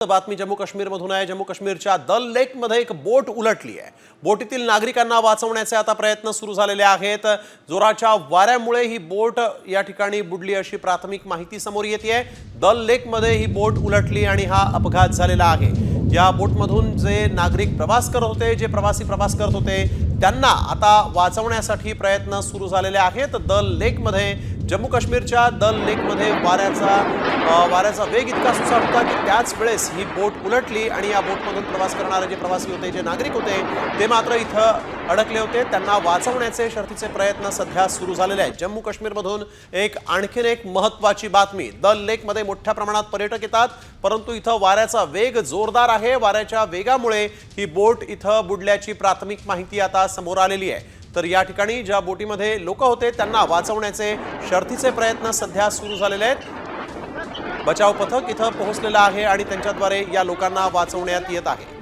बातमी जम्मू काश्मीरमधून आहे। जम्मू काश्मीरच्या दल लेकमध्ये एक बोट उलटली आहे। बोटीतील नागरिकांना वाचवण्याचे आता प्रयत्न सुरू झालेले आहेत। जोराच्या वाऱ्यामुळे ही बोट या ठिकाणी बुडली अशी प्राथमिक माहिती समोर येते। दल लेकमध्ये ही बोट उलटली आणि हा अपघात झालेला आहे। या बोटमधून जे नागरिक प्रवास करत होते, जे प्रवासी प्रवास करत होते, त्यांना आता वाचवण्यासाठी प्रयत्न सुरू झालेले आहेत। दल लेकमध्ये जम्मू काश्मीरच्या दल लेकमध्ये वाऱ्याचा वेग इतका सुसाट होता की त्याच वेळेस ही बोट उलटली आणि या बोटमधून प्रवास करणारे जे प्रवासी होते, जे नागरिक होते, ते मात्र इथं अडकले होते। त्यांना वाचवण्याचे शर्थीचे प्रयत्न सध्या सुरू झालेले आहेत। जम्मू काश्मीरमधून आणखीन एक महत्त्वाची बातमी। दल लेकमध्ये मोठ्या प्रमाणात पर्यटक येतात, परंतु इथं वाऱ्याचा वेग जोरदार आहे। वाऱ्याच्या वेगामुळे ही बोट इथं बुडल्याची प्राथमिक माहिती आता समोर आलेली आहे। तर या ठिकाणी ज्या बोटीमध्ये लोक होते त्यांना वाचवण्याचे शर्थीचे प्रयत्न सध्या सुरू झालेले आहेत। बचाव पथक इथं पोहोचलेलं आहे आणि त्यांच्याद्वारे या लोकांना वाचवण्यात येत आहे।